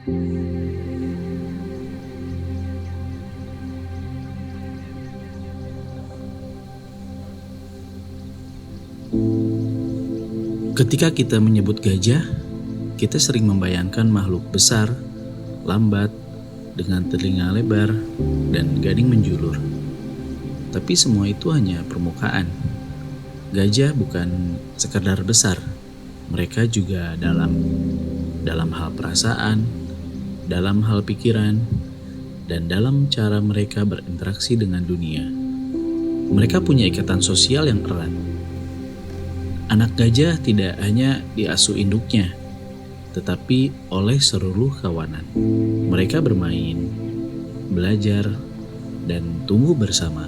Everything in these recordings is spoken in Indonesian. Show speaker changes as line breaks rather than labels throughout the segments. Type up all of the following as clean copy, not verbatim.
Ketika kita menyebut gajah, kita sering membayangkan makhluk besar, lambat, dengan telinga lebar, dan gading menjulur. Tapi semua itu hanya permukaan. Gajah bukan sekadar besar, mereka juga dalam hal perasaan, dalam hal pikiran, dan dalam cara mereka berinteraksi dengan dunia. Mereka punya ikatan sosial yang erat. Anak gajah tidak hanya diasuh induknya, tetapi oleh seluruh kawanan. Mereka bermain, belajar, dan tumbuh bersama.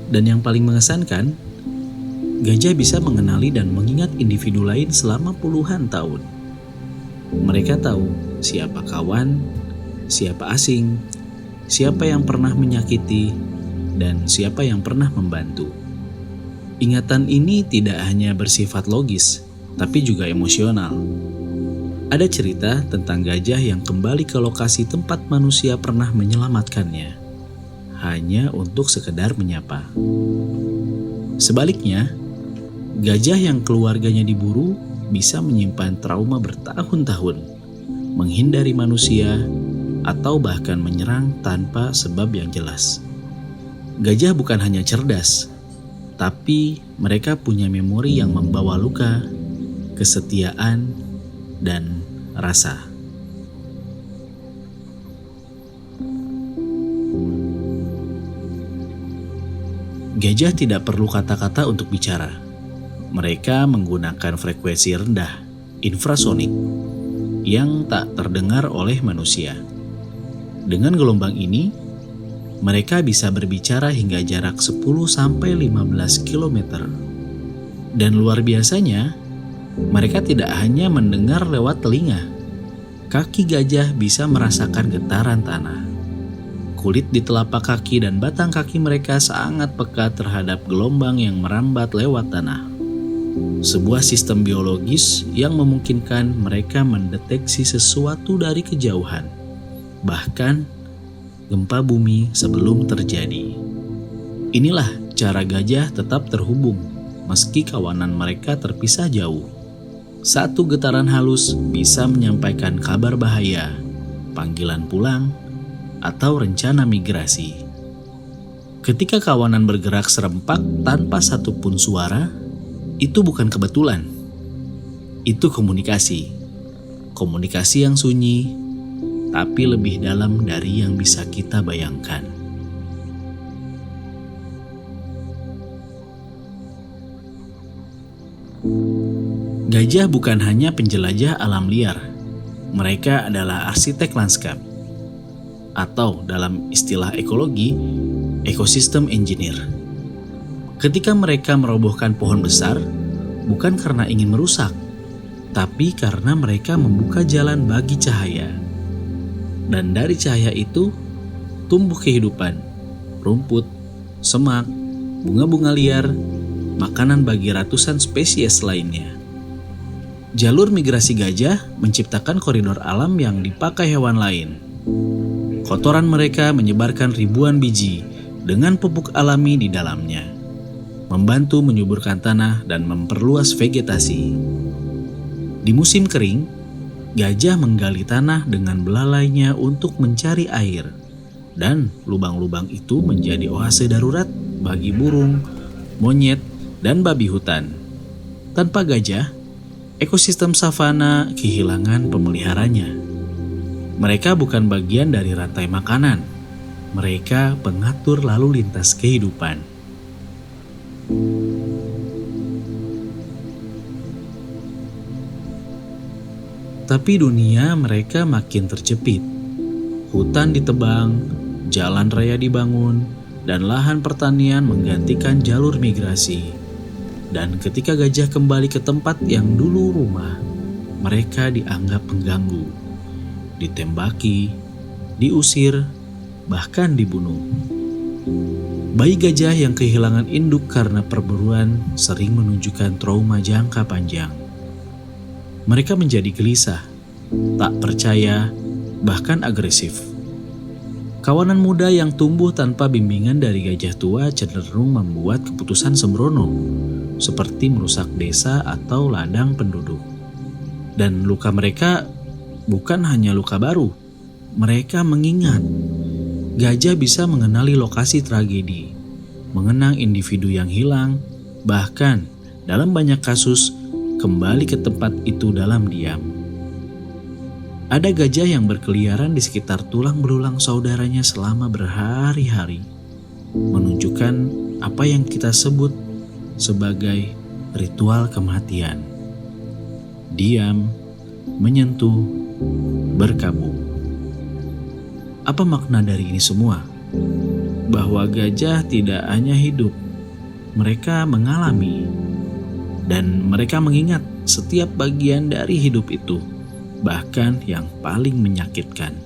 Dan yang paling mengesankan, gajah bisa mengenali dan mengingat individu lain selama puluhan tahun. Mereka tahu siapa kawan, siapa asing, siapa yang pernah menyakiti, dan siapa yang pernah membantu. Ingatan ini tidak hanya bersifat logis, tapi juga emosional. Ada cerita tentang gajah yang kembali ke lokasi tempat manusia pernah menyelamatkannya, hanya untuk sekedar menyapa. Sebaliknya, gajah yang keluarganya diburu bisa menyimpan trauma bertahun-tahun, menghindari manusia, atau bahkan menyerang tanpa sebab yang jelas. Gajah bukan hanya cerdas, tapi mereka punya memori yang membawa luka, kesetiaan, dan rasa. Gajah tidak perlu kata-kata untuk bicara. Mereka menggunakan frekuensi rendah, infrasonik, yang tak terdengar oleh manusia. Dengan gelombang ini, mereka bisa berbicara hingga jarak 10-15 km. Dan luar biasanya, mereka tidak hanya mendengar lewat telinga. Kaki gajah bisa merasakan getaran tanah. Kulit di telapak kaki dan batang kaki mereka sangat peka terhadap gelombang yang merambat lewat tanah. Sebuah sistem biologis yang memungkinkan mereka mendeteksi sesuatu dari kejauhan. Bahkan gempa bumi sebelum terjadi. Inilah cara gajah tetap terhubung meski kawanan mereka terpisah jauh. Satu getaran halus bisa menyampaikan kabar bahaya, panggilan pulang, atau rencana migrasi. Ketika kawanan bergerak serempak tanpa satupun suara, itu bukan kebetulan. Itu komunikasi. Komunikasi yang sunyi, tapi lebih dalam dari yang bisa kita bayangkan. Gajah bukan hanya penjelajah alam liar, mereka adalah arsitek lanskap, atau dalam istilah ekologi, ekosistem engineer. Ketika mereka merobohkan pohon besar, bukan karena ingin merusak, tapi karena mereka membuka jalan bagi cahaya. Dan dari cahaya itu, tumbuh kehidupan, rumput, semak, bunga-bunga liar, makanan bagi ratusan spesies lainnya. Jalur migrasi gajah menciptakan koridor alam yang dipakai hewan lain. Kotoran mereka menyebarkan ribuan biji dengan pupuk alami di dalamnya, membantu menyuburkan tanah dan memperluas vegetasi. Di musim kering, gajah menggali tanah dengan belalainya untuk mencari air, dan lubang-lubang itu menjadi oase darurat bagi burung, monyet, dan babi hutan. Tanpa gajah, ekosistem savana kehilangan pemeliharanya. Mereka bukan bagian dari rantai makanan. Mereka pengatur lalu lintas kehidupan. Tapi dunia mereka makin terjepit. Hutan ditebang, jalan raya dibangun, dan lahan pertanian menggantikan jalur migrasi. Dan ketika gajah kembali ke tempat yang dulu rumah, mereka dianggap pengganggu, ditembaki, diusir, bahkan dibunuh. Bayi gajah yang kehilangan induk karena perburuan sering menunjukkan trauma jangka panjang. Mereka menjadi gelisah, tak percaya, bahkan agresif. Kawanan muda yang tumbuh tanpa bimbingan dari gajah tua cenderung membuat keputusan sembrono, seperti merusak desa atau ladang penduduk. Dan luka mereka bukan hanya luka baru, mereka mengingat. Gajah bisa mengenali lokasi tragedi, mengenang individu yang hilang, bahkan dalam banyak kasus kembali ke tempat itu dalam diam. Ada gajah yang berkeliaran di sekitar tulang belulang saudaranya selama berhari-hari, menunjukkan apa yang kita sebut sebagai ritual kematian. Diam, menyentuh, berkabung. Apa makna dari ini semua? Bahwa gajah tidak hanya hidup, mereka mengalami, dan mereka mengingat setiap bagian dari hidup itu, bahkan yang paling menyakitkan.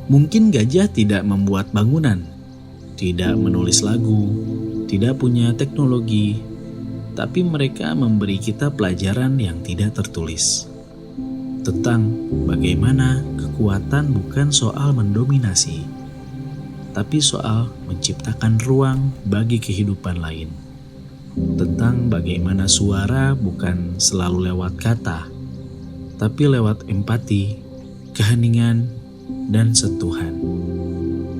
Mungkin gajah tidak membuat bangunan, tidak menulis lagu, tidak punya teknologi, tapi mereka memberi kita pelajaran yang tidak tertulis tentang bagaimana kekuatan bukan soal mendominasi, tapi soal menciptakan ruang bagi kehidupan lain. Tentang bagaimana suara bukan selalu lewat kata, tapi lewat empati, keheningan, dan sentuhan.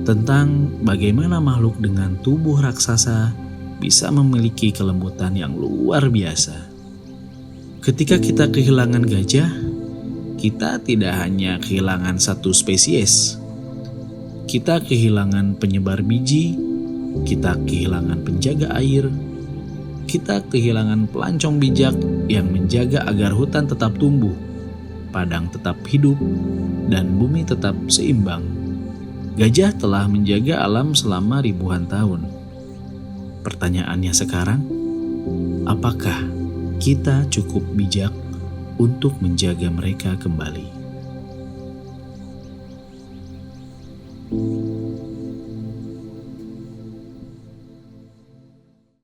Tentang bagaimana makhluk dengan tubuh raksasa bisa memiliki kelembutan yang luar biasa. Ketika kita kehilangan gajah, kita tidak hanya kehilangan satu spesies. Kita kehilangan penyebar biji, kita kehilangan penjaga air, kita kehilangan pelancong bijak yang menjaga agar hutan tetap tumbuh, padang tetap hidup, dan bumi tetap seimbang. Gajah telah menjaga alam selama ribuan tahun. Pertanyaannya sekarang, apakah kita cukup bijak untuk menjaga mereka kembali?